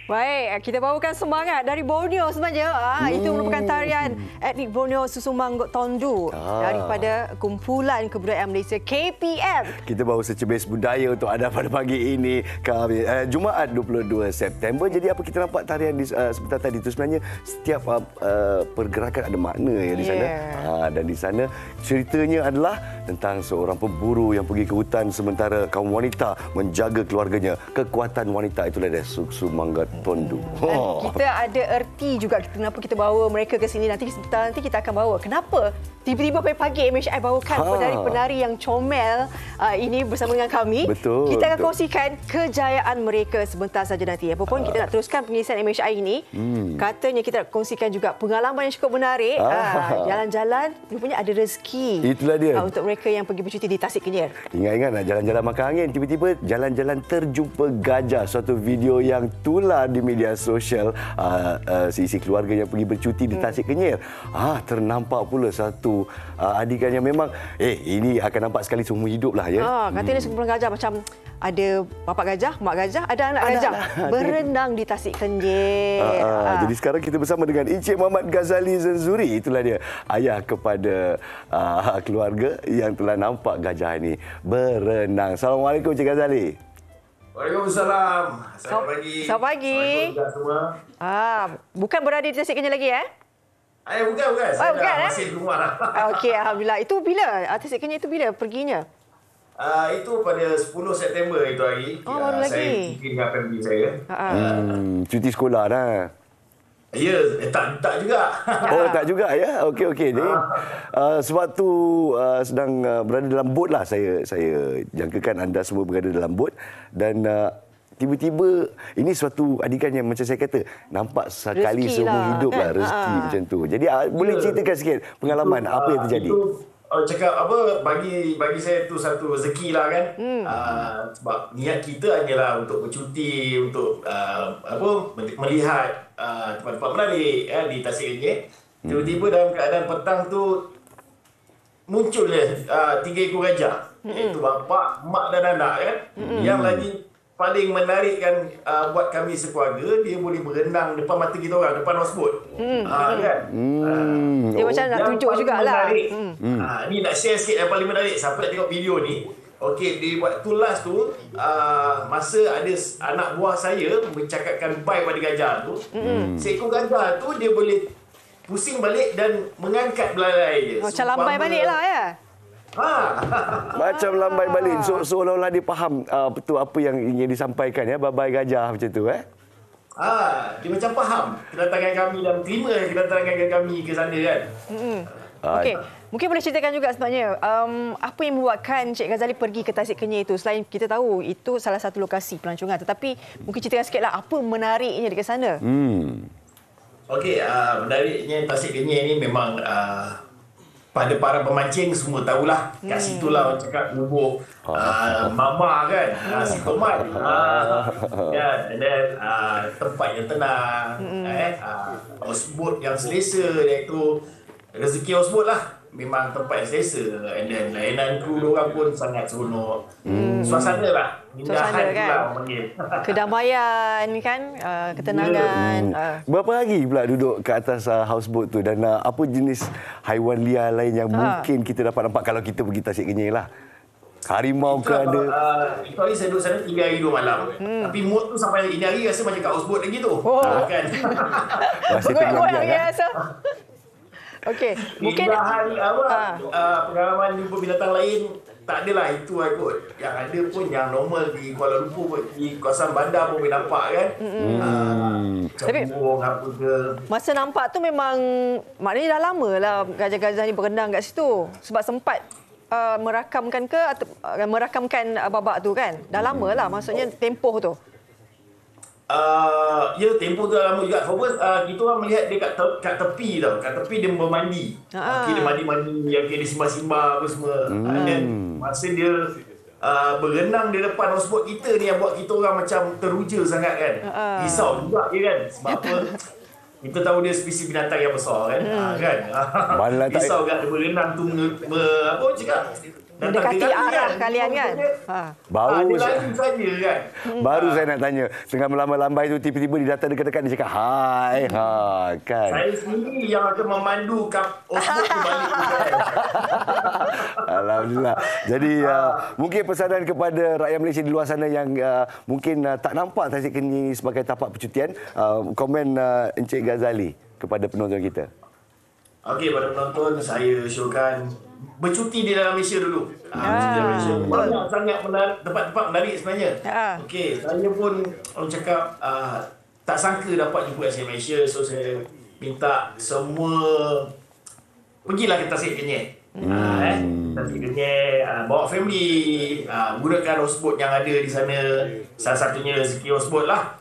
Baik, kita bawakan semangat dari Borneo sebenarnya. Itu merupakan tarian etnik Borneo Susu Manggut Tondu daripada Kumpulan Kebudayaan Malaysia KPM. Kita bawa secebis budaya untuk anda pada pagi ini, Jumaat 22 September. Jadi apa kita nampak tarian sebentar tadi itu sebenarnya setiap pergerakan ada makna ya di sana. Dan di sana ceritanya adalah tentang seorang pemburu yang pergi ke hutan sementara kaum wanita menjaga keluarganya. Kekuatan wanita itulah dia Susu Manggut Tondu. Kita ada erti juga kenapa kita bawa mereka ke sini. Nanti kita akan bawa. Kenapa tiba-tiba pagi-pagi MHI bawakan penari-penari yang comel ini bersama dengan kami. Betul. Kita akan kongsikan kejayaan mereka sebentar saja nanti. Apapun kita nak teruskan pengisian MHI ini. Katanya kita nak kongsikan juga pengalaman yang cukup menarik. Jalan-jalan rupanya ada rezeki. Itulah dia. Untuk mereka yang pergi bercuti di Tasik Kenyir. Ingat-ingat nak jalan-jalan makan angin, tiba-tiba jalan-jalan terjumpa gajah. Suatu video yang tular di media sosial, seisi keluarga yang pergi bercuti di Tasik Kenyir. Ternampak pula satu adikan yang memang ini akan nampak sekali seumur hidup lah ya. Katanya sekumpulan gajah macam ada bapak gajah, mak gajah, ada anak gajah berenang di Tasik Kenyir. Jadi sekarang kita bersama dengan Encik Muhammad Ghazali Zenzuri. Itulah dia, ayah kepada keluarga yang telah nampak gajah ini berenang. Assalamualaikum Encik Ghazali. Waalaikumsalam. Selamat pagi. Selamat pagi. Assalamualaikum semua. Bukan berada di Tasik Kenyir lagi Bukan. Saya bukan, masih di rumah lah. Okey, alhamdulillah. Itu bila? Tasik Kenyir itu bila perginya? Itu pada 10 September itu hari. Baru lagi. Saya cuti dengan family saya. Cuti sekolah dah. Ya, tak juga. Tak juga ya. Okey. Jadi sewaktu sedang berada dalam bot lah, saya jangkakan anda semua berada dalam bot dan tiba-tiba ini suatu adikan yang macam saya kata nampak sekali rezeki seumur lah, hidup kan? lah rezeki macam tu. Jadi boleh ceritakan sikit pengalaman apa yang terjadi? Cakap apa, bagi saya tu satu rezeki lah kan. Sebab niat kita hanyalah untuk bercuti, untuk melihat tempat-tempat menarik di Tasik Kenyir. Tiba-tiba dalam keadaan petang tu munculnya 3 ekor gajah, iaitu bapa, mak dan anak kan. Yang lagi paling menarik kan buat kami sekeluarga, dia boleh berenang depan mata kita orang, depan houseboat. Kan? Dia macam nak tunjuk jugalah. Ni nak share sikit yang paling menarik. Siapa nak tengok video ni? Okey, di waktu last tu, masa ada anak buah saya mencakapkan bye pada gajah tu, seekor gajah tu dia boleh pusing balik dan mengangkat belalai dia. Macam lambai balik lah ya? Macam lambai balik. Seolah-olah dia faham betul apa yang ingin disampaikan ya, babai gajah macam tu dia macam faham kedatangan kami dan terima kedatangan kami ke sana kan. Okey, mungkin boleh ceritakan juga sebenarnya apa yang membuatkan Cik Ghazali pergi ke Tasik Kenyir itu. Selain kita tahu itu salah satu lokasi pelancongan, tetapi mungkin ceritakan sikitlah apa menariknya dekat sana. Okey, menariknya Tasik Kenyir ni memang pada para pemancing semua tahulah. Kat situlah orang cakap lubuk mama kan, si Tomat. And then tempat yang tenang, houseboat yang selesa, iaitu rezeki houseboat lah. Memang tempat yang selesa. And then layanan kru diorang pun sangat seronok. Suasana lah. Suasana kan? Kedamaian kan, ketenangan. Berapa hari pula duduk ke atas houseboat tu dan apa jenis haiwan liar lain yang mungkin kita dapat nampak kalau kita pergi Tasik Kenyir lah? Harimau ke ada? Itu hari saya duduk sana 3 hari 2 malam. Tapi mood tu sampai ini hari rasa macam kat houseboat lagi tu. Kan? Masih tengok rasa. Okey, mungkin pengalaman jumpa binatang lain tak adalah itu kot. Yang ada pun yang normal di Kuala Lumpur, di kawasan bandar pun boleh nampak kan. Tapi apa ke. Masa nampak tu memang maknanya dah lama lah gajah-gajah ni berenang kat situ. Sebab sempat merakamkan atau merakamkan babak tu kan. Dah lama lah maksudnya tempoh tu. Tempoh tu dah lama juga. Kita orang melihat dia kat tepi tau. Kat tepi dia bermandi. Dia mandi-mandi, dia simbah-simbah apa semua. Dan masa dia berenang di depan houseboat kita ni yang buat kita orang macam teruja sangat kan. Risau juga dia kan. Sebab apa? Kita tahu dia spesies binatang yang besar kan. Risau kan dia berenang tu apa cakap? mendekati arah kalian kan. Baru dia lari saja kan. Baru saya nak tanya, tengah melambai-lambai tu tiba-tiba dia datang dekat-dekat dia cakap hai kan. Saya sendiri yang akan memandu Osborne tu balik. Alhamdulillah. Jadi mungkin pesanan kepada rakyat Malaysia di luar sana yang mungkin tak nampak tasik kenyir sebagai tapak percutian, komen Encik Ghazali kepada penonton kita. Okey, pada penonton saya syorkan bercuti di dalam Malaysia dulu. Bercuti dalam Malaysia. Banyak sangat tempat-tempat menarik sebenarnya. Okey, saya pun orang cakap tak sangka dapat jumpa SK Malaysia. So saya minta semua pergilah ke Tasik Kenyir. Tasik Kenyir, bawa family, gunakan houseboat yang ada di sana. Salah satunya rezeki houseboat lah.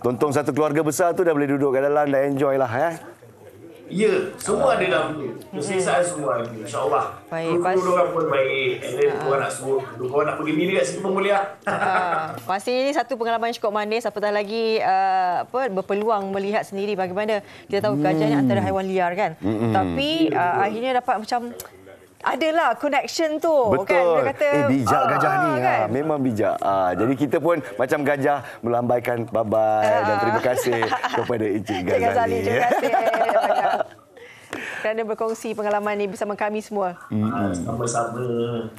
Tonton satu keluarga besar tu dah boleh duduk kat dalam, dah enjoy lah. Ya, semua ada dalam tu. Kesihatan semua ada. InsyaAllah. Dua orang pun baik. And then korang nak suruh, korang nak pergi bila kat situ pun boleh lah. Pastinya ini satu pengalaman yang cukup manis. Apatah lagi berpeluang melihat sendiri bagaimana kita tahu gajah ni antara haiwan liar kan. Tapi akhirnya dapat macam adalah connection tu. Betul. Kan? Dia kata, bijak gajah ni. Kan? Memang bijak. Jadi kita pun macam gajah melambaikan bye-bye dan terima kasih kepada Encik Ghazali. Terima kasih banyak kerana berkongsi pengalaman ini bersama kami semua. Sama-sama.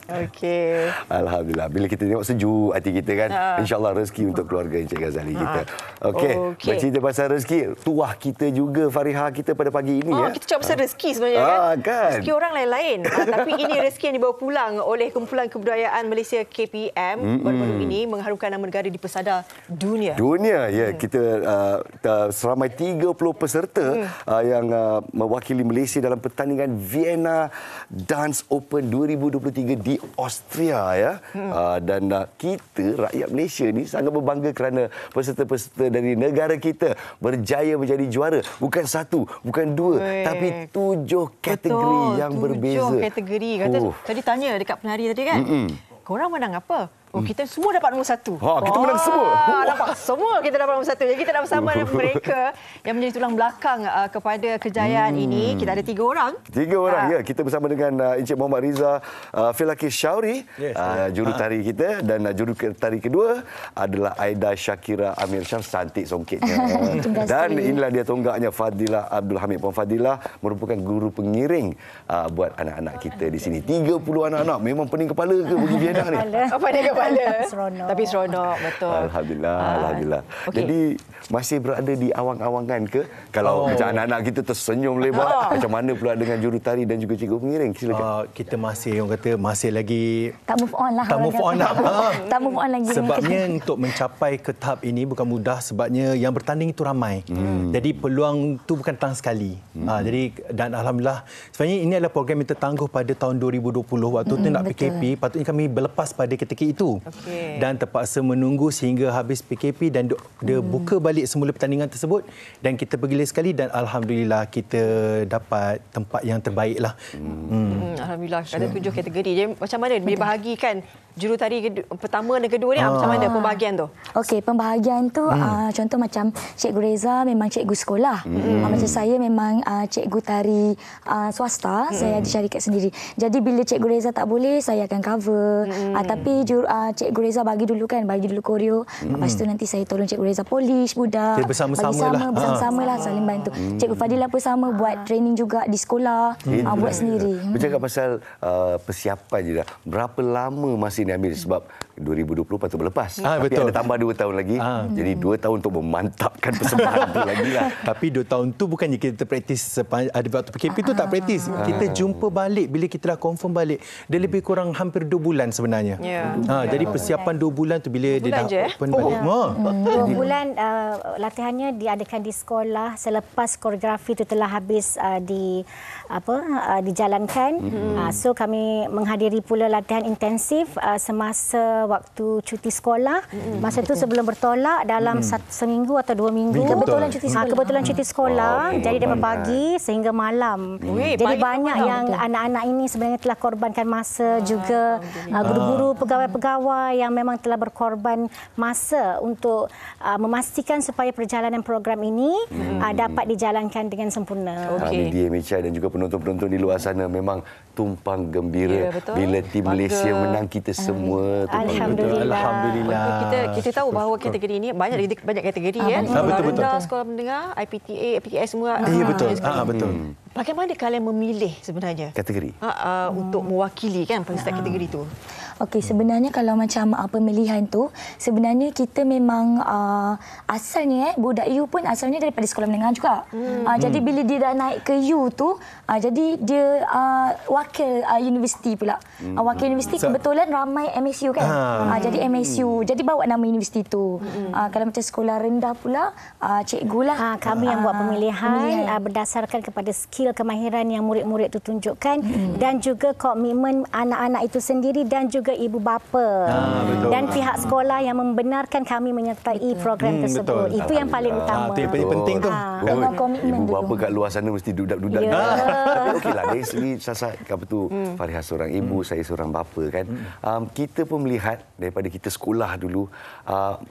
Okey. Alhamdulillah. Bila kita tengok sejuk hati kita kan, insya-Allah rezeki untuk keluarga Encik Ghazali kita. Okey. Bercerita pasal rezeki, tuah kita juga Fariha kita pada pagi ini ya. Kita cakap pasal rezeki sebenarnya kan. Rezeki orang lain-lain. Tapi ini rezeki yang dibawa pulang oleh Kumpulan Kebudayaan Malaysia KPM baru-baru ini mengharumkan nama negara di pesada dunia. Dunia ya, kita seramai 30 peserta yang mewakili Malaysia dalam pertandingan Vienna Dance Open 2023 di Austria ya. Dan kita rakyat Malaysia ni sangat berbangga kerana peserta-peserta dari negara kita berjaya menjadi juara. Bukan satu, bukan dua, tapi 7 kategori yang berbeza. 7 kategori. Kata tadi tanya dekat penari tadi kan. Korang menang apa? Kita semua dapat nombor 1. Kita menang semua. Nampak? Semua kita dapat nombor 1. Jadi kita nak bersama dengan mereka yang menjadi tulang belakang kepada kejayaan ini. Kita ada 3 orang. 3 orang, ya. Kita bersama dengan Encik Muhammad Riza Filakis Syauri, jurutari kita. Dan jurutari kedua adalah Aida Syakira Amir Syam, cantik songkitnya. Dan inilah dia tonggaknya, Fadilah Abdul Hamid Puan Fadilah, merupakan guru pengiring buat anak-anak kita di sini. 30 anak-anak. Memang pening kepala ke pergi Vienna ni? Pening kepala. Seronok. Tapi seronok, betul. Alhamdulillah. Jadi masih berada di awang-awangan ke? Kalau macam anak-anak kita tersenyum lebar, macam mana pula dengan jurutari dan juga cikgu pengiring? Silakan. Kita masih, orang kata, masih lagi tak move on lah. Tak move on lah. Tak move on lagi. Sebabnya untuk mencapai ke tahap ini bukan mudah, sebabnya yang bertanding itu ramai. Jadi peluang itu bukan datang sekali. Jadi dan alhamdulillah, sebenarnya ini adalah program yang tertangguh pada tahun 2020 waktu itu nak PKP. Patutnya kami berlepas pada ketika itu. Dan terpaksa menunggu sehingga habis PKP dan dia buka balik semula pertandingan tersebut dan kita pergi sekali dan alhamdulillah kita dapat tempat yang terbaik lah. Alhamdulillah ada 7 kategori. Jadi macam mana dibahagikan jurutari pertama dan kedua ni macam mana pembahagian tu? Okey, pembahagian tu contoh macam Cikgu Reza memang cikgu sekolah. Macam saya memang cikgu tari swasta, saya ada syarikat sendiri. Jadi bila Cikgu Reza tak boleh, saya akan cover. Tapi Cikgu Reza bagi dulu koreo. Lepas tu nanti saya tolong Cikgu Reza polish budak. Bersama-sama lah saling bantu. Cikgu Fadilah pun sama buat training juga di sekolah, buat sendiri. Bercakap pasal persiapan je dah. Berapa lama masa ini ambil sebab 2020 patut berlepas. Tapi betul. Ada tambah 2 tahun lagi. Jadi 2 tahun untuk memantapkan persembahan itu lagi lah. Tapi 2 tahun tu bukannya kita praktis ada waktu PKP tu tak praktis. Kita jumpa balik bila kita dah confirm balik. Dia lebih kurang hampir 2 bulan sebenarnya. Jadi persiapan 2 bulan tu bila dia dah open balik. 2 bulan latihannya diadakan di sekolah selepas koreografi itu telah habis dijalankan. So kami menghadiri pula latihan intensif semasa waktu cuti sekolah. Masa itu sebelum bertolak dalam seminggu atau 2 minggu. Kebetulan cuti sekolah. Kebetulan cuti sekolah. Jadi daripada pagi sehingga malam. Jadi banyak yang anak-anak ini sebenarnya telah korbankan masa, juga guru-guru, pegawai-pegawai yang memang telah berkorban masa untuk memastikan supaya perjalanan program ini dapat dijalankan dengan sempurna. Media Malaysia dan juga penonton-penonton di luar sana memang tumpang gembira bila tim Malaysia menang, kita semua Alhamdulillah. Kita tahu bahawa kategori ini banyak kategori ya. Sekolah rendah, sekolah menengah, IPTA, IPTS semua. Betul. Betul. Bagaimana kalian memilih sebenarnya kategori untuk mewakili kan setiap kategori itu? Okey, sebenarnya kalau macam pemilihan tu, sebenarnya kita memang asalnya budak U pun asalnya daripada sekolah menengah juga. Jadi bila dia dah naik ke U tu, jadi dia wakil universiti pula. Wakil universiti kebetulan ramai MSU kan. Jadi MSU. Jadi bawa nama universiti tu. Kalau macam sekolah rendah pula, cikgu lah. Kami yang buat pemilihan berdasarkan kepada skill kemahiran yang murid-murid itu tunjukkan dan juga komitmen anak-anak itu sendiri dan juga ibu bapa dan pihak sekolah yang membenarkan kami menyertai program tersebut. Itu yang paling utama. Itu yang paling penting tu. Dengan komitmen ibu dulu. bapa kat luar sana mesti dudak-dudak. Tapi okeylah, dari segi Sasat Farihah seorang ibu, saya seorang bapa kan. Kita pun melihat daripada kita sekolah dulu,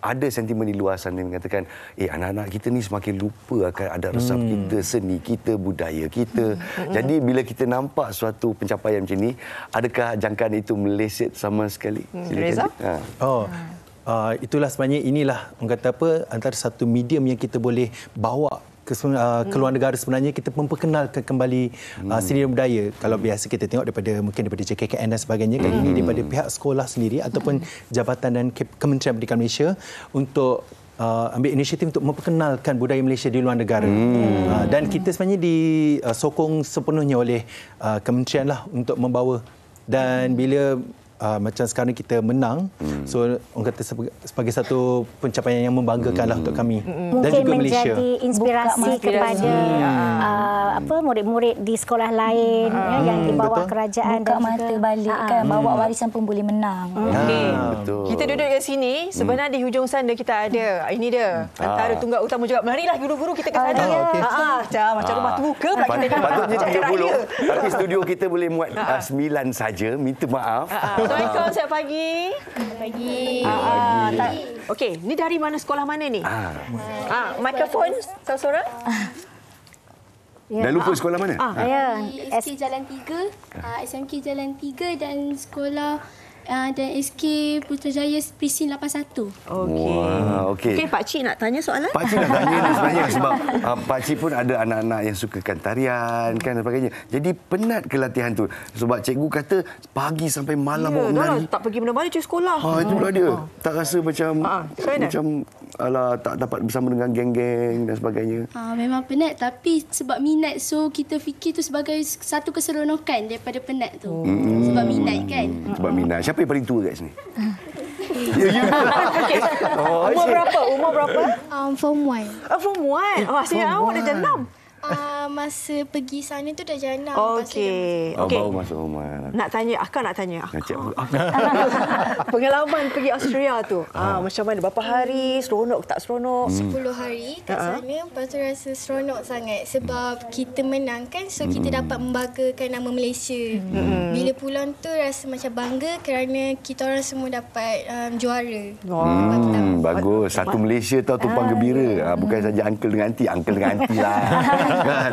ada sentimen di luar sana yang mengatakan anak-anak kita ni semakin lupa akan adat resam kita, seni kita, budaya kita. Jadi bila kita nampak suatu pencapaian macam ni, adakah jangkaan itu meleset sama sekali? Reza? Itulah sebenarnya, inilah orang kata apa, antara satu medium yang kita boleh bawa ke luar negara. Sebenarnya kita memperkenalkan kembali seni dan budaya. Kalau biasa kita tengok mungkin daripada JKKN dan sebagainya, kali ini daripada pihak sekolah sendiri ataupun Jabatan dan Kementerian Pendidikan Malaysia untuk ambil inisiatif untuk memperkenalkan budaya Malaysia di luar negara. Dan kita sebenarnya disokong sepenuhnya oleh kementerian lah untuk membawa. Dan bila macam sekarang kita menang, so orang kata sebagai satu pencapaian yang membanggakanlah untuk kami dan juga Malaysia. Mungkin menjadi inspirasi kepada murid-murid di sekolah lain yang di bawah kerajaan buka dan mata balik kan, bawa warisan pun boleh menang. Betul. Kita duduk kat sini, sebenarnya di hujung sana kita ada ini dia antara tunggak utama juga. Marilah guru-guru kita ke sana. Macam rumah terbuka pula kita Patutnya 30, tapi studio kita boleh muat 9 saja. Minta maaf. Assalamualaikum, selamat pagi. Okey, ni dari mana, sekolah mana ni? Mikrofon seorang. Dah lupa sekolah mana? SK Jalan 3, SMK Jalan 3 dan sekolah dan SK Putrajaya Presin 81. Okey. Okey, Pak Cik nak tanya soalan? Pak Cik nak tanya ni sebenarnya sebab Pak Cik pun ada anak-anak yang sukakan tarian kan dan sebagainya. Jadi penat ke latihan tu? Sebab cikgu kata pagi sampai malam bawa menari. Tak pergi mana-mana cuci sekolah. Itu pula dia. Tak rasa macam tak dapat bersama dengan geng-geng dan sebagainya. Memang penat tapi sebab minat, so kita fikir tu sebagai satu keseronokan daripada penat tu. Sebab minat kan. Sebab minat. Siapa yang paling tua kat sini? Umur berapa? Form 1. Form 1. Asyik awak dah jalan 6. Masa pergi sana tu dah jalan 6. Okey. Baru masuk rumah. Nak tanya, Akak nak tanya. Pengalaman pergi Australia tu. Macam mana? Berapa hari? Seronok tak seronok? 10 hari kat sana. Lepas tu rasa seronok sangat. Sebab kita menang kan. So kita dapat membanggakan nama Malaysia. Bila pulang tu rasa macam bangga kerana kita orang semua dapat juara. Bagus. Satu Malaysia tau tumpang gembira. Bukan saja uncle dengan aunty. Uncle dengan aunty lah.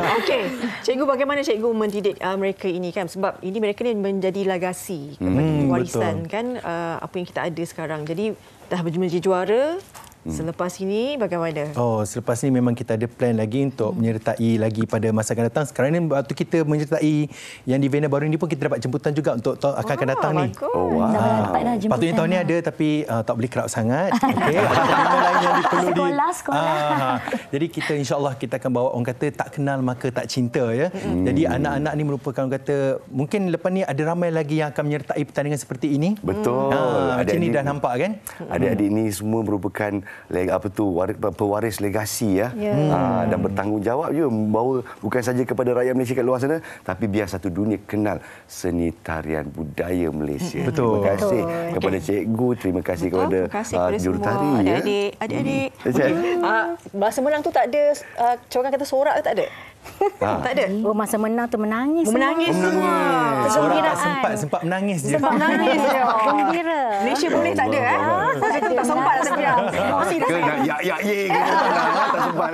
Okey. Cikgu, bagaimana cikgu mendidik mereka ini kan? Sebab ini mereka ni menjadi legasi, warisan kan apa yang kita ada sekarang. Jadi dah menjadi juara. Selepas ini bagaimana? Selepas ini memang kita ada plan lagi untuk menyertai lagi pada masa akan datang. Sekarang ni waktu kita menyertai yang di Vienna baru ini pun kita dapat jemputan juga untuk akan datang ni. Patutnya tahun ni ada tapi tak boleh kerap sangat. Okey. Ada lain yang perlu sekolah. Jadi kita insya-Allah kita akan bawa, orang kata tak kenal maka tak cinta ya. Jadi anak-anak ni merupakan, orang kata mungkin lepas ni ada ramai lagi yang akan menyertai pertandingan seperti ini. Betul. Macam ni dah nampak kan? Adik-adik ni semua merupakan pewaris legasi dan bertanggungjawab juga membawa bukan saja kepada rakyat Malaysia kat luar sana, tapi biar satu dunia kenal seni tarian budaya Malaysia. Betul. Terima kasih kepada cikgu, terima kasih kepada jurutari, adik-adik. Masa menang tu tak ada orang kata sorak ke tak ada? Tak ada. Oh, masa menang tu menangis. Menangis semua. Orang tak sempat menangis je. Sempat menangis je. Gembira. Malaysia boleh tak ada tak sempat dah saya emosi dah saya. Tak sempat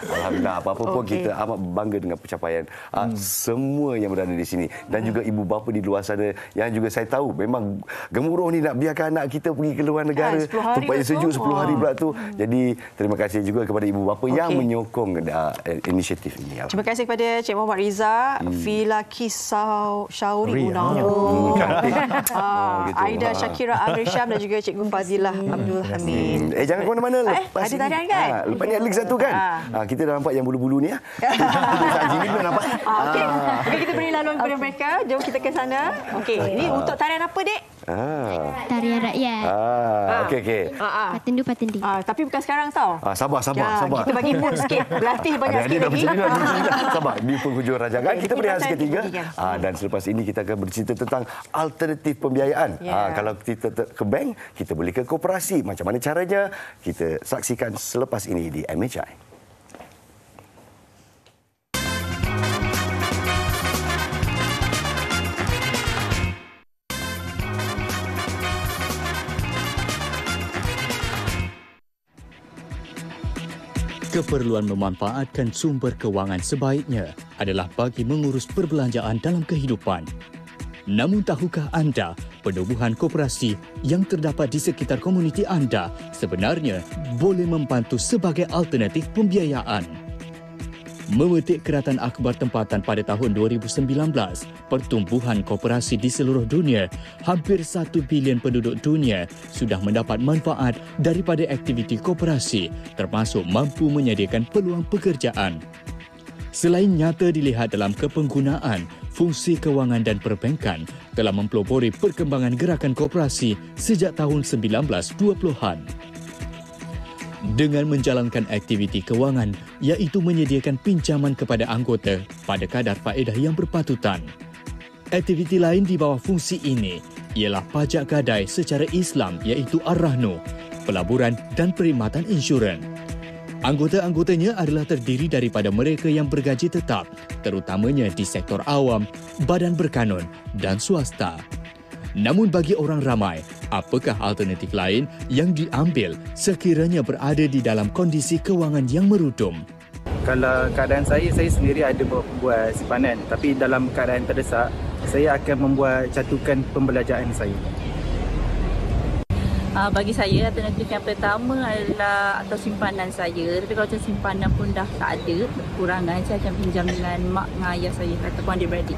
Alhamdulillah, apa-apa pun kita amat bangga dengan pencapaian semua yang berada di sini dan juga ibu bapa di luar sana yang juga saya tahu memang gemuruh ni nak biarkan anak kita pergi ke luar negara supaya sejuk 10 hari pula tu. Jadi terima kasih juga kepada ibu bapa yang menyokong inisiatif ini. Terima kasih kepada Cik Muhammad Riza, Fila Kisau Syauri Aida Syakira Amir Syam dan juga Cikgu Fadilah Abdul Hamid. Jangan ke mana-mana lepas ada tarian kan? Lepas ni ada lagi satu kan? Kita dah nampak yang bulu-bulu ni Kita dah nampak. Okey, kita beri laluan kepada mereka. Jom kita ke sana. Okey, ini untuk tarian apa, Dek? Tarian rakyat. Okey. Patendu. Tapi bukan sekarang tau. Sabar. Kita bagi mood sikit. Berlatih banyak sikit lagi. Sabar. Di penghujung rancangan kita berehat seketika. Dan selepas ini kita akan bercerita tentang alternatif pembiayaan. Kalau kita ke bank, kita boleh ke koperasi. Macam mana caranya? Kita saksikan selepas ini di MHI. Keperluan memanfaatkan sumber kewangan sebaiknya adalah bagi mengurus perbelanjaan dalam kehidupan. Namun tahukah anda, penubuhan koperasi yang terdapat di sekitar komuniti anda sebenarnya boleh membantu sebagai alternatif pembiayaan? Memetik Keratan Akhbar Tempatan pada tahun 2019, pertumbuhan koperasi di seluruh dunia, hampir 1 bilion penduduk dunia sudah mendapat manfaat daripada aktiviti koperasi, termasuk mampu menyediakan peluang pekerjaan. Selain nyata dilihat dalam kepenggunaan, fungsi kewangan dan perbankan telah mempelopori perkembangan gerakan koperasi sejak tahun 1920-an. Dengan menjalankan aktiviti kewangan iaitu menyediakan pinjaman kepada anggota pada kadar faedah yang berpatutan. Aktiviti lain di bawah fungsi ini ialah pajak gadai secara Islam iaitu Ar-Rahnu, pelaburan dan perkhidmatan insurans. Anggota-anggotanya adalah terdiri daripada mereka yang bergaji tetap, terutamanya di sektor awam, badan berkanun dan swasta. Namun bagi orang ramai, apakah alternatif lain yang diambil sekiranya berada di dalam kondisi kewangan yang merudum? Kalau keadaan saya sendiri ada buat simpanan. Tapi dalam keadaan terdesak, saya akan membuat catukan pembelanjaan saya. Bagi saya, alternatif yang pertama adalah atau simpanan saya. Tapi kalau macam simpanan pun dah tak ada, kekurangan, saya akan pinjam dengan mak dengan ayah saya ataupun adik-beradik.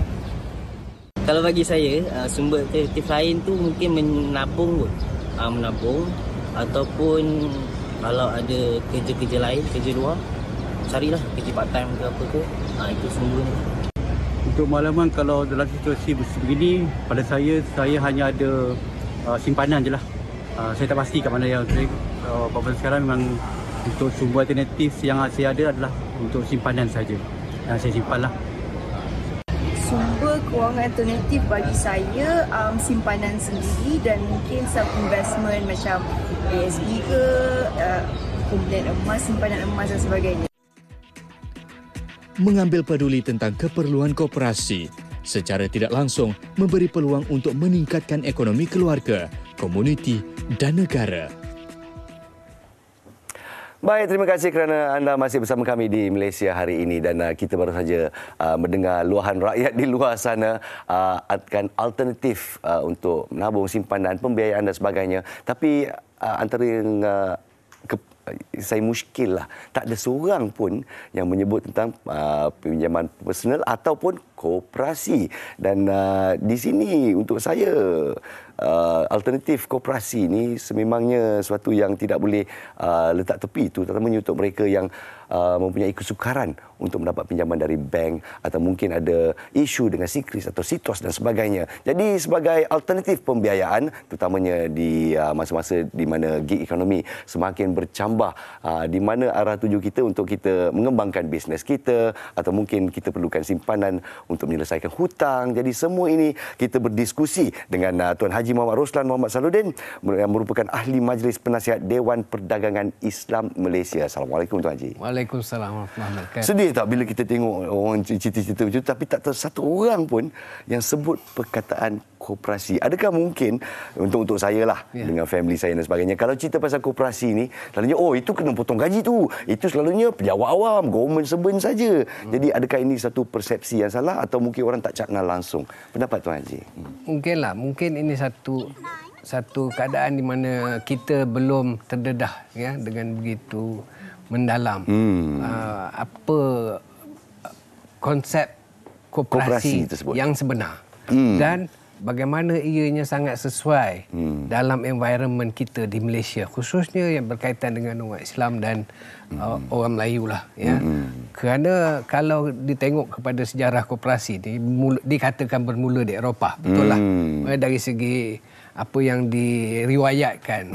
Kalau bagi saya, sumber alternatif lain tu mungkin menabung kot. Menabung ataupun kalau ada kerja-kerja lain, kerja luar, carilah kerja part time ke apa ke. Itu sumbernya. Untuk makluman, kalau dalam situasi begini, pada saya hanya ada simpanan je lah. Saya tak pasti kat mana yang pada sekarang memang untuk sumber alternatif yang saya ada adalah untuk simpanan saja. Yang saya simpan lah. Sumber kewangan alternatif bagi saya simpanan sendiri dan mungkin some investment macam ASB ke, pembelian emas, simpanan emas dan sebagainya. Mengambil peduli tentang keperluan koperasi secara tidak langsung memberi peluang untuk meningkatkan ekonomi keluarga, komuniti dan negara. Baik, terima kasih kerana anda masih bersama kami di Malaysia hari ini dan kita baru saja mendengar luahan rakyat di luar sana akan alternatif untuk menabung, simpanan, pembiayaan dan sebagainya. Tapi antara yang saya muskil lah, tak ada seorang pun yang menyebut tentang pinjaman personal ataupun koperasi. Dan di sini untuk saya alternatif koperasi ini sememangnya sesuatu yang tidak boleh letak tepi, terutamanya untuk mereka yang mempunyai kesukaran untuk mendapat pinjaman dari bank atau mungkin ada isu dengan SIKRIS atau SITOS dan sebagainya. Jadi sebagai alternatif pembiayaan, terutamanya di masa-masa di mana gig ekonomi semakin bercambah, di mana arah tuju kita untuk kita mengembangkan bisnes kita atau mungkin kita perlukan simpanan untuk menyelesaikan hutang. Jadi semua ini kita berdiskusi dengan Tuan Haji Muhammad Roslan Muhammad Saludin yang merupakan ahli Majlis Penasihat Dewan Perdagangan Islam Malaysia. Assalamualaikum Tuan Haji. Waalaikumsalam warahmatullahi wabarakatuh. Sedih tak bila kita tengok orang cerita-cerita macam tu tapi tak tahu satu orang pun yang sebut perkataan koperasi. Adakah mungkin untuk saya lah dengan family saya dan sebagainya, kalau cerita pasal koperasi ni selalunya itu kena potong gaji tu, itu selalunya pejabat awam, government servant saja. Jadi adakah ini satu persepsi yang salah atau mungkin orang tak cakna langsung? Pendapat Tuan Haji? Mungkin ini satu keadaan di mana kita belum terdedah dengan begitu mendalam apa konsep koperasi tersebut yang sebenar dan bagaimana ianya sangat sesuai dalam environment kita di Malaysia, khususnya yang berkaitan dengan orang Islam dan orang Melayu lah kerana kalau ditengok kepada sejarah koperasi ni dikatakan bermula di Eropah, betul lah dari segi apa yang diriwayatkan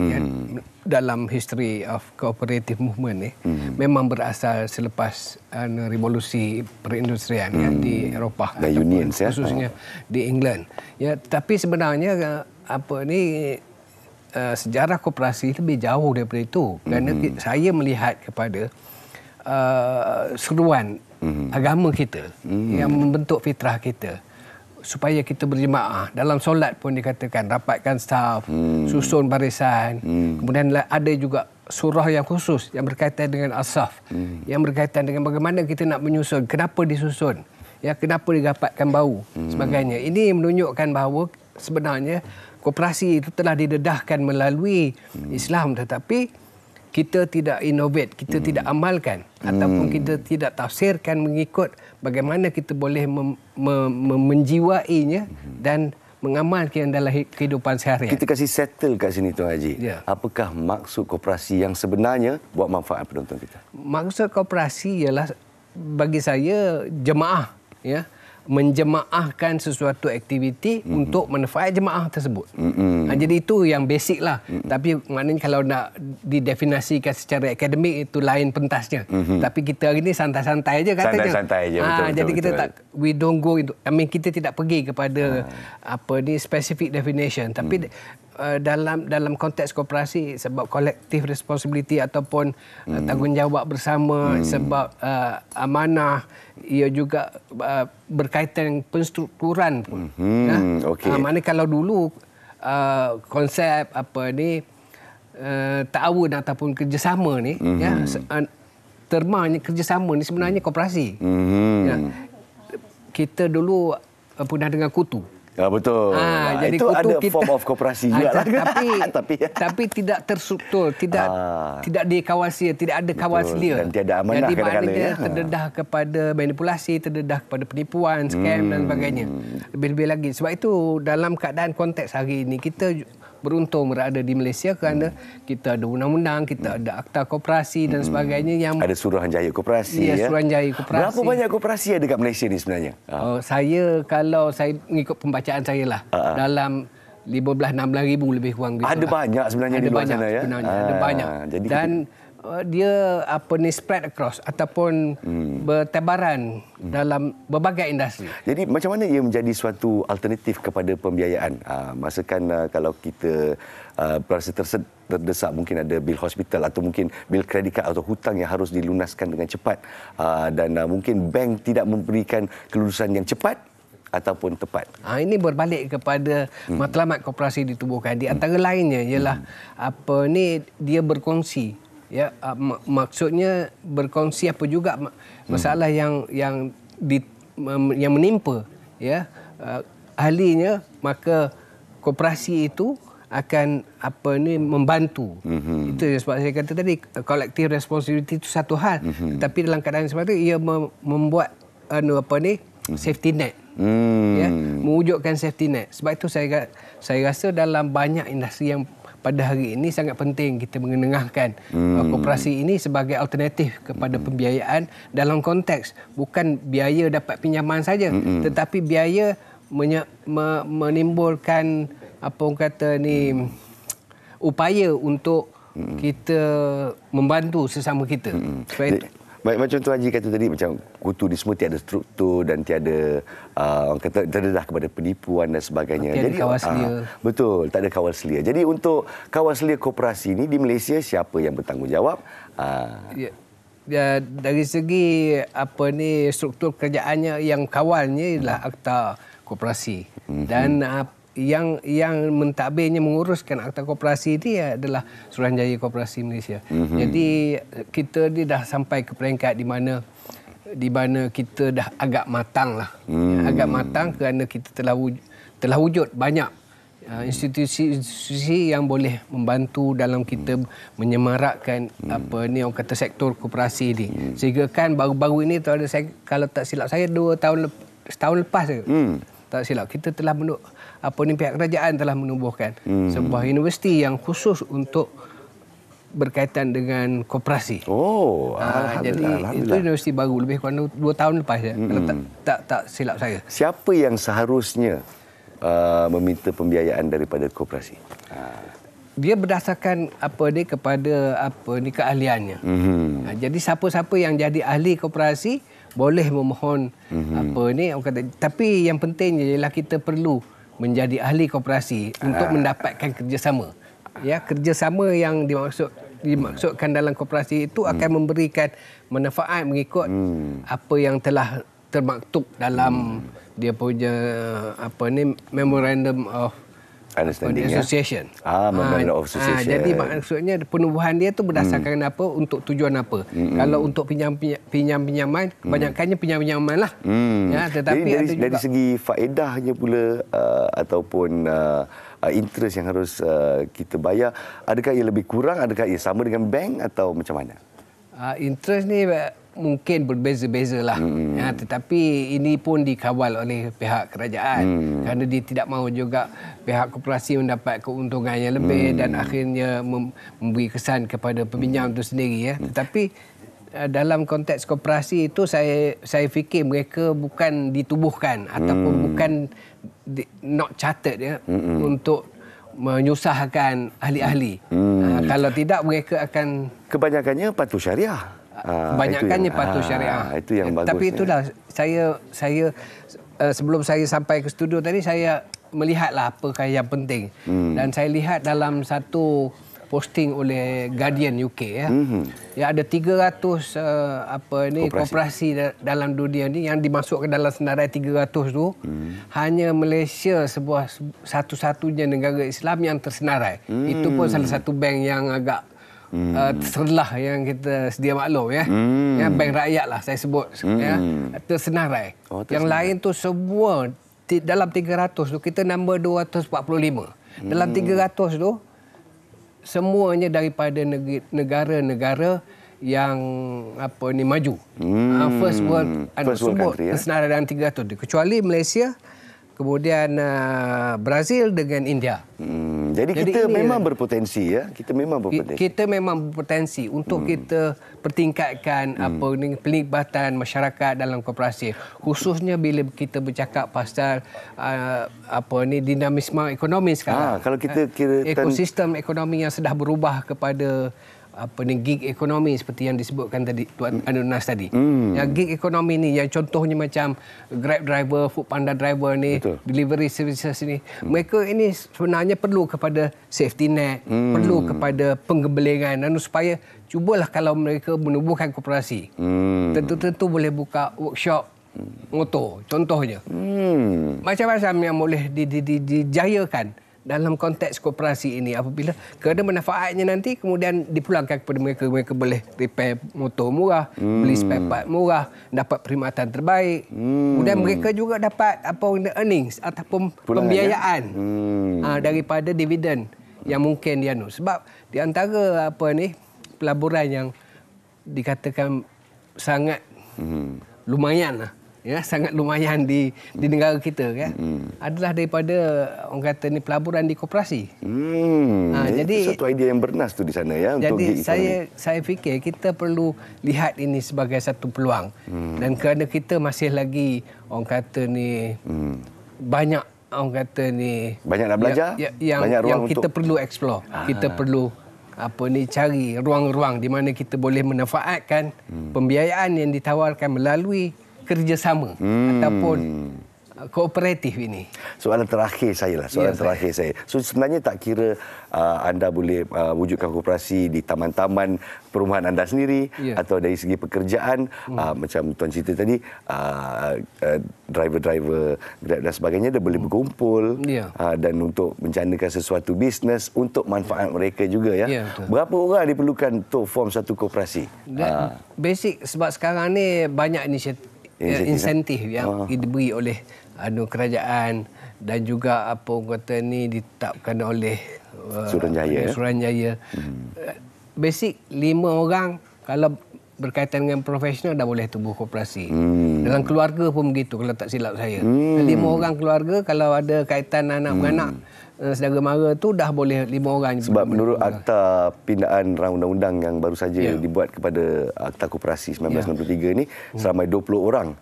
dalam history of cooperative movement ni memang berasal selepas revolusi perindustrian di Eropah dan unions khususnya di England. Tapi sebenarnya sejarah koperasi lebih jauh daripada itu kerana saya melihat kepada seruan agama kita yang membentuk fitrah kita supaya kita berjemaah. Dalam solat pun dikatakan rapatkan saf, susun barisan. Kemudian ada juga surah yang khusus yang berkaitan dengan as-saf, yang berkaitan dengan bagaimana kita nak menyusun, kenapa disusun, kenapa dirapatkan bau, sebagainya. Ini menunjukkan bahawa sebenarnya koperasi itu telah didedahkan melalui Islam, tetapi kita tidak innovate, kita tidak amalkan ataupun kita tidak tafsirkan mengikut bagaimana kita boleh menjiwainya dan mengamalkan dalam kehidupan seharian. Kita kasih settle kat sini Tuan Haji. Apakah maksud koperasi yang sebenarnya buat manfaat penonton kita? Maksud koperasi ialah bagi saya jemaah, menjemaahkan sesuatu aktiviti untuk manfaat jemaah tersebut. Jadi itu yang basic lah. Tapi maknanya kalau nak didefinisikan secara akademik itu lain pentasnya. Tapi kita hari ini santai-santai je katanya. Santai-santai je, betul. Jadi kita betul. tak, we don't go into, kita tidak pergi kepada specific definition. Tapi dalam konteks koperasi, sebab collective responsibility ataupun tanggungjawab bersama, sebab amanah, ia juga berkaitan penstrukturan pun. Mana kalau dulu konsep ta'awun ataupun kerjasama ni, termanya kerjasama ni sebenarnya koperasi. Kita dulu pernah dengar kutu. Betul. Jadi itu ada kita, form of koperasi juga lah. tapi tidak terstruktur, tidak dikawal selia, tidak ada kawal selia. Dan tiada amanah kadang-kadang. Jadi maknanya terdedah kepada manipulasi, terdedah kepada penipuan, scam dan sebagainya. Lebih-lebih lagi. Sebab itu dalam keadaan konteks hari ini kita beruntung berada di Malaysia kerana kita ada undang-undang, kita ada akta koperasi dan sebagainya yang ada Suruhanjaya Koperasi. Suruhanjaya Koperasi. Berapa banyak koperasi ada dekat Malaysia ni sebenarnya? Kalau saya mengikut pembacaan saya lah, dalam 15-16 ribu lebih kurang gitu. Ada banyak sebenarnya di luar sana ya. Ada banyak. Dan dia spread across ataupun bertebaran dalam berbagai industri. Jadi macam mana ia menjadi suatu alternatif kepada pembiayaan? Masakan kalau kita berasa terdesak, mungkin ada bil hospital atau mungkin bil kredit kad atau hutang yang harus dilunaskan dengan cepat, dan mungkin bank tidak memberikan kelulusan yang cepat ataupun tepat. Ini berbalik kepada matlamat koperasi ditubuhkan. Di antara lainnya ialah dia berkongsi. Maksudnya berkongsi apa juga masalah yang menimpa ahlinya, maka koperasi itu akan membantu. Itu sebab saya kata tadi collective responsibility itu satu hal, tapi dalam keadaan seperti itu ia membuat safety net. Ya, mewujudkan safety net. Sebab itu saya rasa dalam banyak industri yang pada hari ini sangat penting kita mengenengahkan koperasi ini sebagai alternatif kepada pembiayaan dalam konteks bukan biaya dapat pinjaman saja, tetapi biaya menimbulkan apa orang kata ni upaya untuk kita membantu sesama kita. Macam Tuan Haji kata tadi, macam kutu ni semua tiada struktur dan tiada orang kata terdedah kepada penipuan dan sebagainya. Tiada kawal selia. Betul, tak ada kawal selia. Jadi untuk kawal selia koperasi ni di Malaysia siapa yang bertanggungjawab? Ya, dari segi struktur kerjaannya yang kawalnya ialah Akta Koperasi. Dan yang mentadbirnya menguruskan Akta Koperasi ini adalah Suruhanjaya Koperasi Malaysia. Jadi kita ni dah sampai ke peringkat di mana kita dah agak matang lah. Agak matang kerana kita telah wujud banyak institusi yang boleh membantu dalam kita menyemarakkan orang kata sektor koperasi ini. Sehingga kan baru-baru ini kalau tak silap saya setahun lepas je. Tak silap kita telah pihak kerajaan telah menubuhkan sebuah universiti yang khusus untuk berkaitan dengan koperasi. Jadi itu universiti baru lebih kurang 2 tahun lepas ya. Kalau tak silap saya. Siapa yang seharusnya meminta pembiayaan daripada koperasi? Dia berdasarkan kepada keahliannya. Jadi siapa-siapa yang jadi ahli koperasi boleh memohon orang kata, tapi yang pentingnya ialah kita perlu menjadi ahli koperasi untuk mendapatkan kerjasama. Ya, kerjasama yang dimaksudkan dalam koperasi itu akan memberikan manfaat mengikut apa yang telah termaktub dalam dia punya Memorandum of Association. Memorandum of Association. Jadi maksudnya penubuhan dia tu berdasarkan apa, untuk tujuan apa. Kalau untuk pinjam-pinjaman, kebanyakannya pinjam-pinjaman lah. Tetapi jadi dari segi faedahnya pula ataupun interest yang harus kita bayar, adakah ia lebih kurang, adakah ia sama dengan bank atau macam mana? Interest ni mungkin berbeza-beza lah. Tetapi ini pun dikawal oleh pihak kerajaan kerana dia tidak mahu juga pihak koperasi mendapat keuntungan yang lebih dan akhirnya memberi kesan kepada peminjam itu sendiri. Ya. Tetapi dalam konteks koperasi itu saya fikir mereka bukan ditubuhkan ataupun bukan not chartered ya, untuk menyusahkan ahli-ahli. Kalau tidak mereka akan kebanyakannya patuh syariah. Kebanyakannya patuh syariah. Itu yang bagus. Tapi itulah saya sebelum saya sampai ke studio tadi saya melihatlah apakah yang penting. Dan saya lihat dalam satu posting oleh Guardian UK ya. Ya ada 300 koperasi dalam dunia ni yang dimasukkan dalam senarai 300 tu. Hanya Malaysia satu-satunya negara Islam yang tersenarai. Itu pun salah satu bank yang agak terselah yang kita sedia maklum ya. Bank rakyat lah saya sebut ya. Tersenarai. Yang lain tu semua dalam 300 tu kita nombor 245. Dalam 300 tu semuanya daripada negara-negara yang maju. First world country, tersenarai dalam 300 tu. Kecuali Malaysia, kemudian Brazil dengan India. Jadi kita memang berpotensi ya. Kita memang berpotensi untuk kita pertingkatkan pelibatan masyarakat dalam koperasi. Khususnya bila kita bercakap pasal dinamisme ekonomi sekarang. Kalau kita kira ekosistem ekonomi yang sudah berubah kepada gig ekonomi seperti yang disebutkan tadi Tuan Anunas tadi. Yang gig ekonomi ni yang contohnya macam Grab driver, Foodpanda driver ni, delivery services ni. Mereka ini sebenarnya perlu kepada safety net, perlu kepada penggembelengan dan supaya cubalah kalau mereka menubuhkan koperasi. Tentu-tentu boleh buka workshop motor contohnya. Macam-macam yang boleh dijayakan dalam konteks koperasi ini apabila kerana manfaatnya nanti kemudian dipulangkan kepada mereka boleh repair motor murah, beli spare part murah, dapat perkhidmatan terbaik. Kemudian mereka juga dapat earnings ataupun pembiayaan daripada dividen yang mungkin sebab di antara pelaburan yang dikatakan sangat lumayan sangat lumayan di negara kita kan, adalah daripada orang kata ni pelaburan di koperasi. Jadi satu idea yang bernas tu di sana ya. Jadi saya fikir kita perlu lihat ini sebagai satu peluang, dan kerana kita masih lagi orang kata ni banyak orang kata ni banyak nak belajar, yang kita perlu explore. Kita perlu cari ruang-ruang di mana kita boleh memanfaatkan pembiayaan yang ditawarkan melalui kerjasama ataupun kooperatif ini. Soalan terakhir saya. So sebenarnya tak kira anda boleh wujudkan koperasi di taman-taman perumahan anda sendiri atau dari segi pekerjaan, macam tuan cerita tadi, driver-driver Grab dan sebagainya dia boleh berkumpul dan untuk mencanakan sesuatu bisnes untuk manfaat mereka juga ya. Berapa orang diperlukan untuk form satu koperasi? Basic sebab sekarang ni banyak insentif yang diberi oleh kerajaan dan juga ditetapkan oleh Suruhanjaya. Basic 5 orang kalau berkaitan dengan profesional dah boleh tubuh koperasi. Dalam keluarga pun begitu kalau tak silap saya. 5 orang keluarga kalau ada kaitan anak-beranak, saudara mara tu dah boleh 5 orang. Sebab menurut Akta Pindaan Rang Undang-Undang yang baru saja dibuat kepada Akta Koperasi 1993 ni, seramai 20 orang.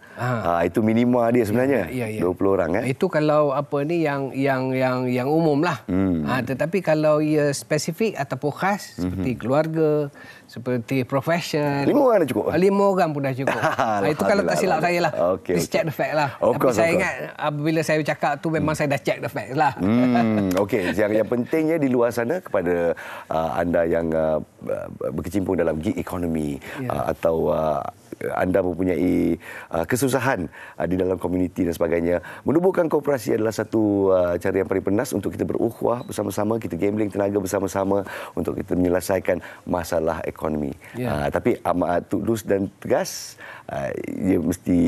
Itu minima dia sebenarnya. 20 orang Itu kalau yang umum lah. Tetapi kalau ia spesifik ataupun khas seperti keluarga, seperti profession, 5 orang dah cukup. 5 orang pun dah cukup. Itu kalau tak silap saya lah. Just check the fact lah. Tapi saya ingat apabila saya bercakap tu memang saya dah check the fact lah. Okey, yang pentingnya di luar sana kepada anda yang berkecimpung dalam gig economy atau anda mempunyai kesusahan di dalam komuniti dan sebagainya, menubuhkan koperasi adalah satu cara yang paling penas untuk kita berukhuwah bersama-sama, kita gambling tenaga bersama-sama untuk kita menyelesaikan masalah ekonomi. Tapi amat tulus dan tegas, ia mesti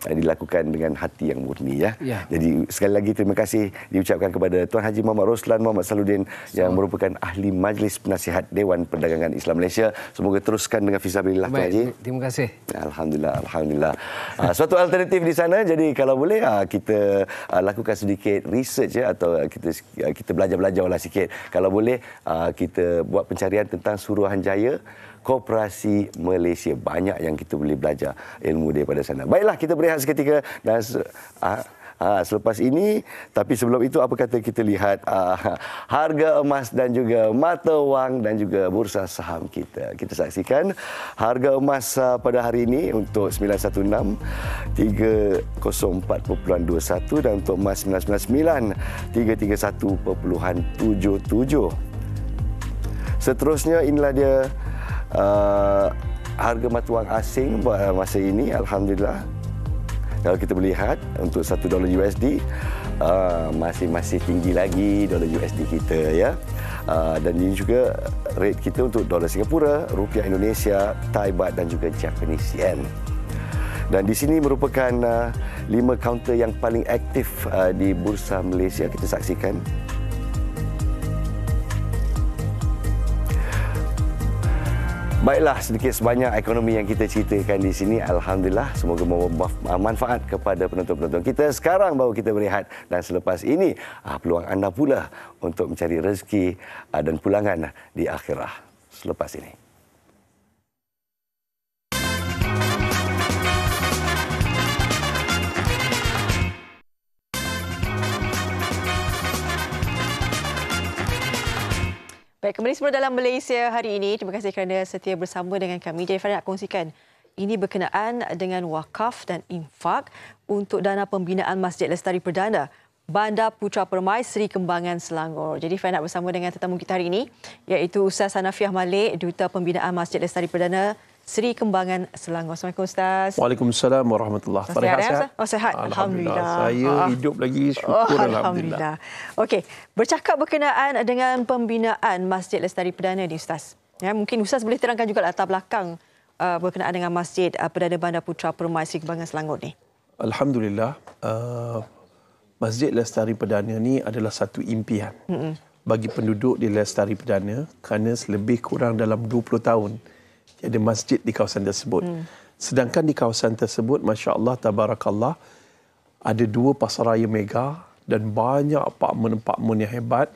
dilakukan dengan hati yang murni ya. Jadi sekali lagi terima kasih diucapkan kepada Tuan Haji Muhammad Roslan Muhammad Saludin yang merupakan ahli Majlis Penasihat Dewan Perdagangan Islam Malaysia. Semoga teruskan dengan fisabilillah Tuan Haji. Terima kasih. Alhamdulillah. Suatu alternatif di sana. Jadi kalau boleh kita lakukan sedikit research atau kita belajar-belajarlah sikit. Kalau boleh kita buat pencarian tentang Suruhanjaya Koperasi Malaysia. Banyak yang kita boleh belajar ilmu daripada sana. Baiklah, kita berehat seketika dan selepas ini, tapi sebelum itu apa kata kita lihat harga emas dan juga mata wang dan juga bursa saham kita. Kita saksikan harga emas pada hari ini untuk 916 304.21 dan untuk emas 999 331.77. Seterusnya inilah dia harga mata wang asing pada masa ini. Alhamdulillah, kalau kita melihat untuk $1 USD masih tinggi lagi dolar USD kita ya. Dan ini juga rate kita untuk dolar Singapura, rupiah Indonesia, Thai baht dan juga Japanese yen. Dan di sini merupakan 5 kaunter yang paling aktif di Bursa Malaysia. Kita saksikan. Baiklah, sedikit sebanyak ekonomi yang kita ceritakan di sini. Alhamdulillah, semoga membawa manfaat kepada penonton-penonton kita. Sekarang baru kita berehat dan selepas ini peluang anda pula untuk mencari rezeki dan pulangan di akhirah. Selepas ini. Baik, kembali semula dalam Malaysia hari ini. Terima kasih kerana setia bersama dengan kami. Jadi, Fadil nak kongsikan ini berkenaan dengan wakaf dan infak untuk dana pembinaan Masjid Lestari Perdana Bandar Putra Permai Seri Kembangan Selangor. Jadi, Fadil nak bersama dengan tetamu kita hari ini, iaitu Ustaz Hanafiah Malik, Duta Pembinaan Masjid Lestari Perdana Seri Kembangan Selangor. Assalamualaikum Ustaz. Waalaikumsalam warahmatullahi wabarakatuh. Sihat? Sihat. Alhamdulillah. Saya hidup lagi, syukur Alhamdulillah. Okey, bercakap berkenaan dengan pembinaan Masjid Lestari Perdana ni Ustaz. Ya, mungkin Ustaz boleh terangkan juga latar belakang berkenaan dengan Masjid Perdana Bandar Putra Permai Seri Kembangan Selangor ni. Alhamdulillah. Masjid Lestari Perdana ni adalah satu impian bagi penduduk di Lestari Perdana kerana lebih kurang dalam 20 tahun ada masjid di kawasan tersebut. Sedangkan di kawasan tersebut, Masya Allah, Tabarakallah, ada 2 pasaraya mega dan banyak apartmen-apartmen yang hebat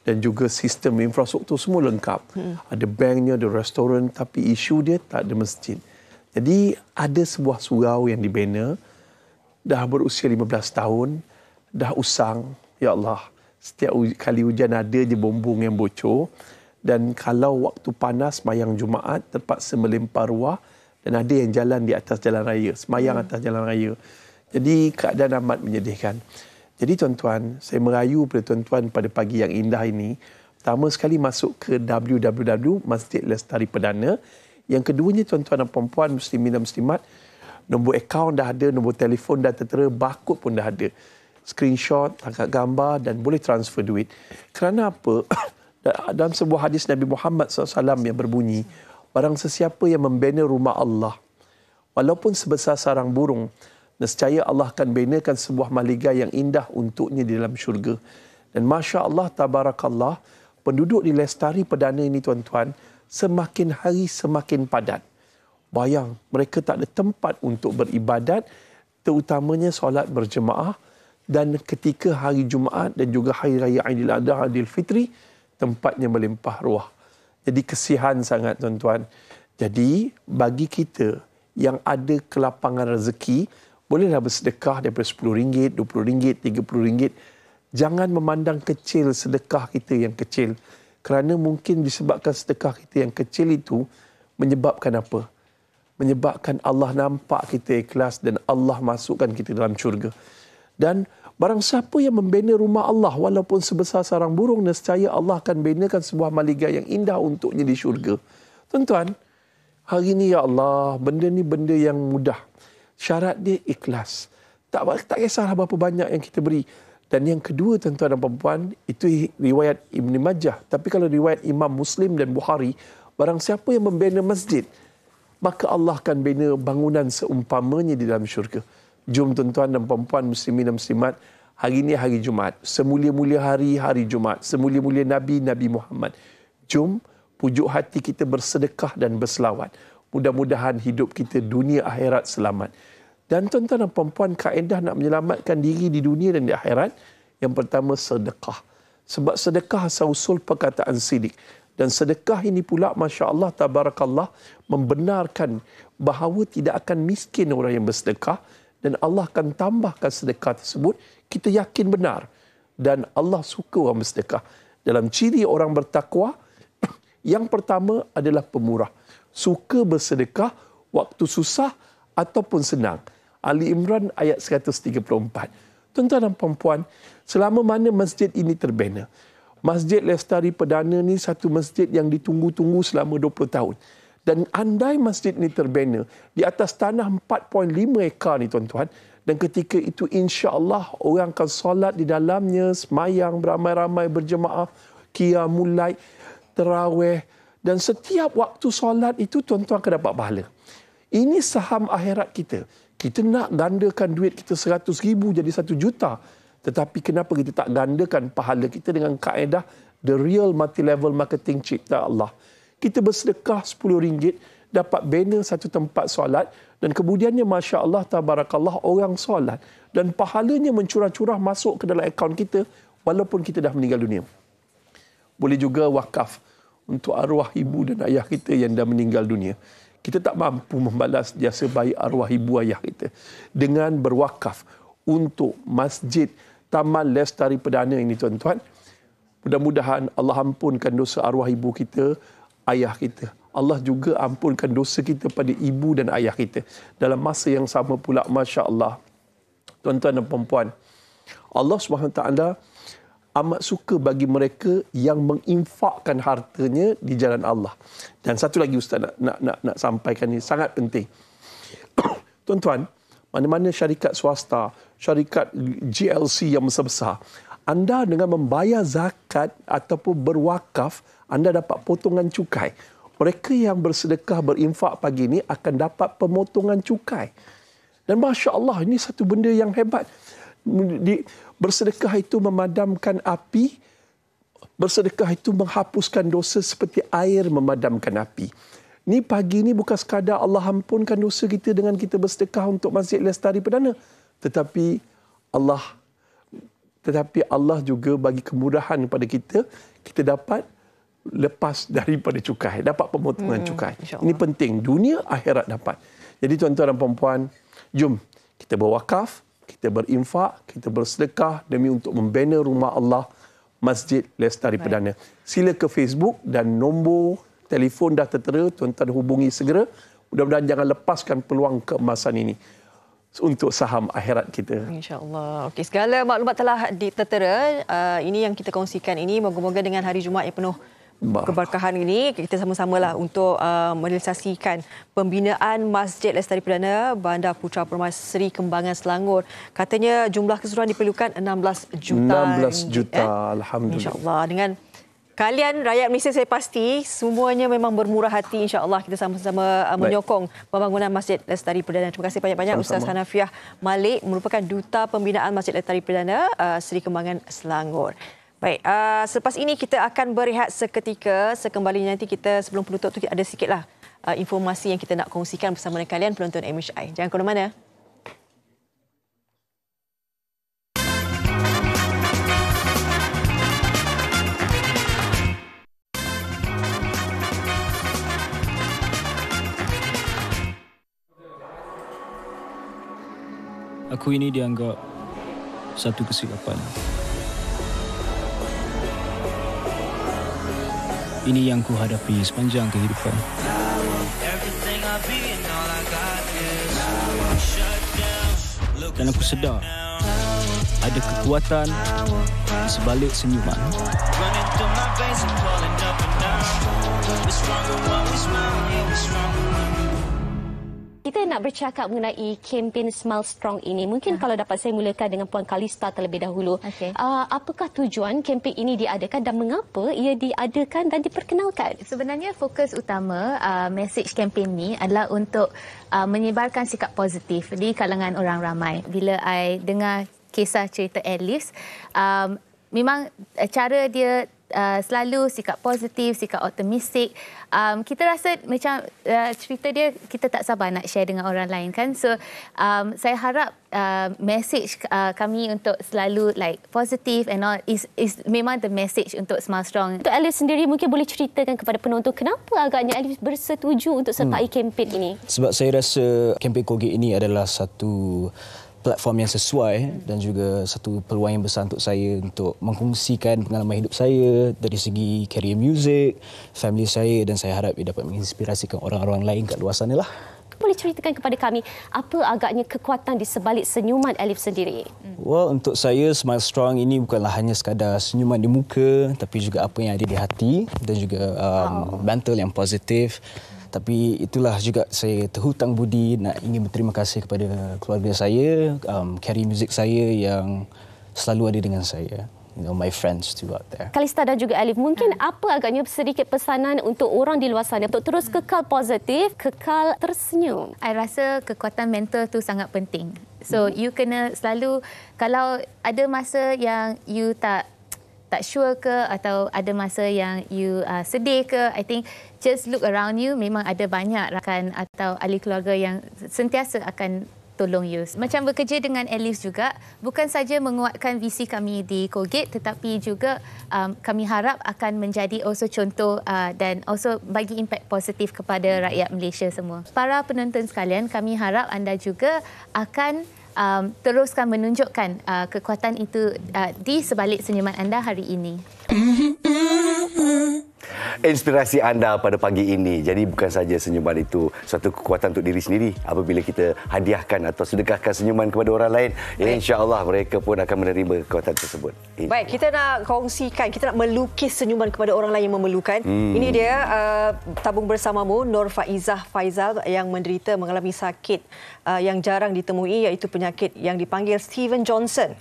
dan juga sistem infrastruktur semua lengkap. Ada banknya, ada restoran, tapi isu dia tak ada masjid. Jadi ada sebuah surau yang dibina, dah berusia 15 tahun, dah usang, ya Allah. Setiap kali hujan ada je bumbung yang bocor. Dan kalau waktu panas, semayang Jumaat, terpaksa melempar ruah. Dan ada yang jalan di atas jalan raya, semayang atas jalan raya. Jadi keadaan amat menyedihkan. Jadi tuan-tuan, saya merayu pada tuan-tuan pada pagi yang indah ini. Pertama sekali masuk ke www Masjid Lestari Perdana. Yang keduanya tuan-tuan dan puan-puan, muslimin dan muslimat, nombor akaun dah ada, nombor telefon dah tertera, barcode pun dah ada. Screenshot, angkat gambar dan boleh transfer duit. Kerana apa? Dalam sebuah hadis Nabi Muhammad SAW yang berbunyi, barang sesiapa yang membina rumah Allah, walaupun sebesar sarang burung, nescaya Allah akan binakan sebuah mahligai yang indah untuknya di dalam syurga. Dan Masya Allah, Tabarakallah, penduduk di Lestari Perdana ini tuan-tuan, semakin hari semakin padat. Bayang, mereka tak ada tempat untuk beribadat, terutamanya solat berjemaah, dan ketika hari Jumaat dan juga hari raya Aidil Adha, Aidil Fitri, tempatnya melimpah ruah. Jadi kesihan sangat tuan-tuan. Jadi bagi kita yang ada kelapangan rezeki, bolehlah bersedekah daripada RM10, RM20, RM30. Jangan memandang kecil sedekah kita yang kecil. Kerana mungkin disebabkan sedekah kita yang kecil itu menyebabkan apa? Menyebabkan Allah nampak kita ikhlas dan Allah masukkan kita dalam syurga. Dan barang siapa yang membina rumah Allah walaupun sebesar sarang burung, nescaya Allah akan binakan sebuah mahligai yang indah untuknya di syurga. Tuan-tuan, hari ini ya Allah, benda ni benda yang mudah. Syarat dia ikhlas. Tak kisahlah berapa banyak yang kita beri. Dan yang kedua tuan-tuan dan puan-puan, itu riwayat Ibn Majah. Tapi kalau riwayat Imam Muslim dan Bukhari, barang siapa yang membina masjid, maka Allah akan bina bangunan seumpamanya di dalam syurga. Jom tuan-tuan dan puan-puan, muslimin dan muslimat, hari ini hari Jumaat. Semulia-mulia hari, hari Jumaat. Semulia-mulia Nabi, Nabi Muhammad. Jom pujuk hati kita bersedekah dan berselawat. Mudah-mudahan hidup kita dunia akhirat selamat. Dan tuan-tuan dan puan-puan, kaedah nak menyelamatkan diri di dunia dan di akhirat, yang pertama sedekah. Sebab sedekah asal usul perkataan sidik. Dan sedekah ini pula, Masya Allah, Tabarakallah, membenarkan bahawa tidak akan miskin orang yang bersedekah. Dan Allah akan tambahkan sedekah tersebut, kita yakin benar. Dan Allah suka orang bersedekah. Dalam ciri orang bertakwa, yang pertama adalah pemurah. Suka bersedekah waktu susah ataupun senang. Ali Imran ayat 134. Tuan-tuan dan puan-puan, selama mana masjid ini terbina, Masjid Lestari Perdana ni satu masjid yang ditunggu-tunggu selama 20 tahun. Dan andai masjid ini terbina di atas tanah 4.5 ekar ni tuan-tuan, dan ketika itu insya-Allah orang akan solat di dalamnya, semayang beramai-ramai berjemaah, qiyamul lail, tarawih, dan setiap waktu solat itu tuan-tuan akan dapat pahala. Ini saham akhirat kita. Kita nak gandakan duit kita 100,000 jadi 1 juta. Tetapi kenapa kita tak gandakan pahala kita dengan kaedah the real multi-level marketing cipta Allah. Kita bersedekah RM10, dapat banner satu tempat solat, dan kemudiannya Masya Allah, Tabarakallah, orang solat. Dan pahalanya mencurah-curah masuk ke dalam akaun kita walaupun kita dah meninggal dunia. Boleh juga wakaf untuk arwah ibu dan ayah kita yang dah meninggal dunia. Kita tak mampu membalas jasa baik arwah ibu ayah kita. Dengan berwakaf untuk masjid Taman Lestari Perdana ini tuan-tuan, mudah-mudahan Allah ampunkan dosa arwah ibu kita, ayah kita. Allah juga ampunkan dosa kita pada ibu dan ayah kita. Dalam masa yang sama pula, Masya Allah, tuan-tuan dan puan-puan, Allah SWT amat suka bagi mereka yang menginfakkan hartanya di jalan Allah. Dan satu lagi Ustaz nak sampaikan ini, sangat penting. Tuan-tuan, mana-mana syarikat swasta, syarikat GLC yang besar-besar, anda dengan membayar zakat ataupun berwakaf, anda dapat potongan cukai. Mereka yang bersedekah, berinfak pagi ini akan dapat pemotongan cukai. Dan Masya Allah, ini satu benda yang hebat. Bersedekah itu memadamkan api. Bersedekah itu menghapuskan dosa seperti air memadamkan api. Ni pagi ni bukan sekadar Allah ampunkan dosa kita dengan kita bersedekah untuk Masjid Lestari Perdana, tetapi Allah juga bagi kemudahan kepada kita dapat lepas daripada cukai, dapat pemotongan cukai. Ini penting, dunia akhirat dapat. Jadi tuan-tuan dan puan-puan, jom kita berwakaf, kita berinfak, kita bersedekah demi untuk membina rumah Allah, Masjid Lestari Perdana. Sila ke Facebook dan nombor telefon dah tertera, tuan-tuan hubungi segera. Mudah-mudahan jangan lepaskan peluang keemasan ini untuk saham akhirat kita. InsyaAllah. Okey, segala maklumat telah tertera. Ini yang kita kongsikan ini. Moga-moga dengan hari Jumaat yang penuh keberkahan ini, kita sama-samalah untuk merealisasikan pembinaan Masjid Lestari Perdana Bandar Putra Permai Kembangan Selangor. Katanya jumlah keseluruhan diperlukan 16 juta. 16 juta, alhamdulillah. InsyaAllah. Dengan kalian rakyat Malaysia, saya pasti semuanya memang bermurah hati. InsyaAllah kita sama-sama menyokong pembangunan Masjid Lestari Perdana. Terima kasih banyak-banyak Ustaz Hanafiah Malik, merupakan Duta Pembinaan Masjid Lestari Perdana Seri Kembangan Selangor. Baik, selepas ini kita akan berehat seketika. Sekembalinya nanti kita sebelum penutup tu ada sikitlah informasi yang kita nak kongsikan bersama dengan kalian penonton MHI. Jangan ke mana-mana. Aku ini dianggap satu kesilapan. Ini yang ku hadapi sepanjang kehidupan. Dan aku sedar ada kekuatan di sebalik senyuman. Kita nak bercakap mengenai kempen Smile Strong ini. Mungkin kalau dapat saya mulakan dengan Puan Kalista terlebih dahulu. Apakah tujuan kempen ini diadakan dan mengapa ia diadakan dan diperkenalkan? Sebenarnya fokus utama mesej kempen ini adalah untuk menyebarkan sikap positif di kalangan orang ramai. Bila I dengar kisah cerita Alice, memang cara dia selalu sikap positif, sikap optimistik. Kita rasa macam cerita dia kita tak sabar nak share dengan orang lain kan. So saya harap message kami untuk selalu like positif and all is memang the message untuk Smile Strong. Untuk Alice sendiri mungkin boleh ceritakan kepada penonton kenapa agaknya Alice bersetuju untuk sertai kempen ini? Sebab saya rasa kempen Colgate ini adalah satu platform yang sesuai dan juga satu peluang yang besar untuk saya untuk mengkongsikan pengalaman hidup saya dari segi career music, family saya, dan saya harap ia dapat menginspirasikan orang-orang lain kat luar sana lah. Boleh ceritakan kepada kami apa agaknya kekuatan di sebalik senyuman Alif sendiri? Well, untuk saya Smile Strong ini bukanlah hanya sekadar senyuman di muka, tapi juga apa yang ada di hati dan juga mental yang positif. Tapi itulah juga saya terhutang budi nak ingin berterima kasih kepada keluarga saya, career music saya yang selalu ada dengan saya. My friends too out there. Kalista dan juga Alif, mungkin apa agaknya sedikit pesanan untuk orang di luar sana untuk terus kekal positif, kekal tersenyum? I rasa kekuatan mental tu sangat penting. So you kena selalu, kalau ada masa yang you tak sure ke atau ada masa yang you sedih ke, I think just look around you, memang ada banyak rakan atau ahli keluarga yang sentiasa akan tolong you. Macam bekerja dengan Alice juga, bukan saja menguatkan visi kami di Colgate, tetapi juga kami harap akan menjadi also contoh dan also bagi impak positif kepada rakyat Malaysia semua. Para penonton sekalian, kami harap anda juga akan teruskan menunjukkan kekuatan itu di sebalik senyuman anda hari ini. Inspirasi anda pada pagi ini. Jadi bukan saja senyuman itu satu kekuatan untuk diri sendiri. Apabila kita hadiahkan atau sedekahkan senyuman kepada orang lain, insya-Allah mereka pun akan menerima kekuatan tersebut. Baik, kita nak kongsikan, kita nak melukis senyuman kepada orang lain yang memerlukan. Ini dia tabung bersamamu Nur Faizah Faizal yang mengalami sakit yang jarang ditemui, iaitu penyakit yang dipanggil Steven Johnson.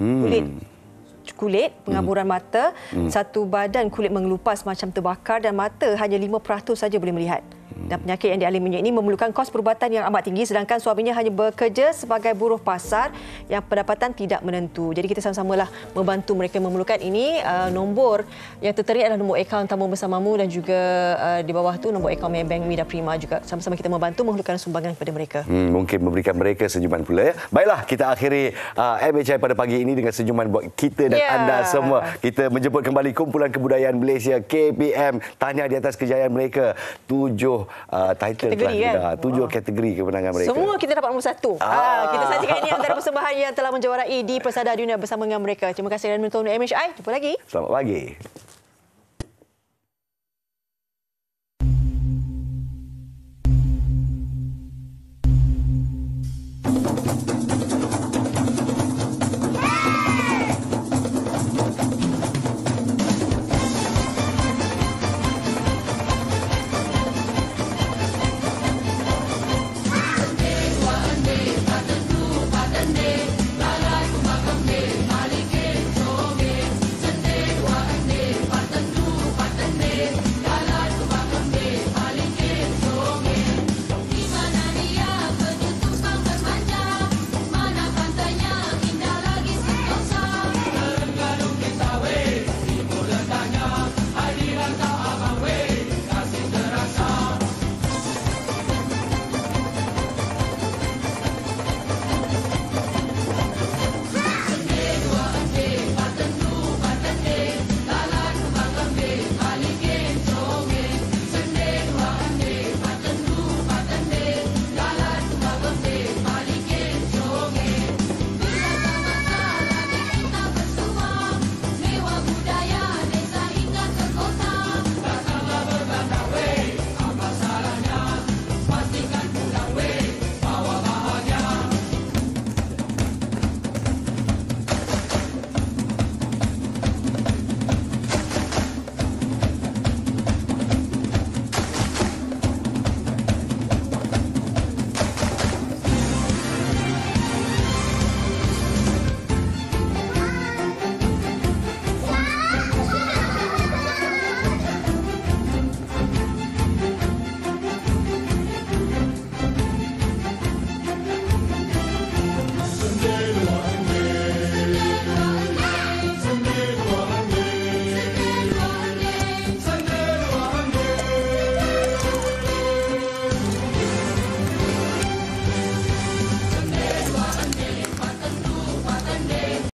Kulit, pengaburan mata, satu badan kulit mengelupas macam terbakar dan mata hanya 5% saja boleh melihat. Dan penyakit yang dialaminya ini memerlukan kos perubatan yang amat tinggi sedangkan suaminya hanya bekerja sebagai buruh pasar yang pendapatan tidak menentu. Jadi kita sama-samalah membantu mereka memerlukan ini. Nombor yang tertera adalah nombor akaun tabung bersamamu dan juga di bawah tu nombor akaun Maybank Mida Prima juga. Sama-sama kita membantu memerlukan sumbangan kepada mereka. Mungkin memberikan mereka senyuman pula ya. Baiklah, kita akhiri MHI pada pagi ini dengan senyuman buat kita dan anda semua. Kita menjemput kembali Kumpulan Kebudayaan Malaysia KPM. Tahniah di atas kejayaan mereka. 7 title kategori, kan? 7 kategori kemenangan mereka. Semua kita dapat nombor 1. Kita saksikan ini antara persembahan yang telah menjuarai di Persada Dunia bersama dengan mereka. Terima kasih kerana menonton MHI. Jumpa lagi. Selamat pagi.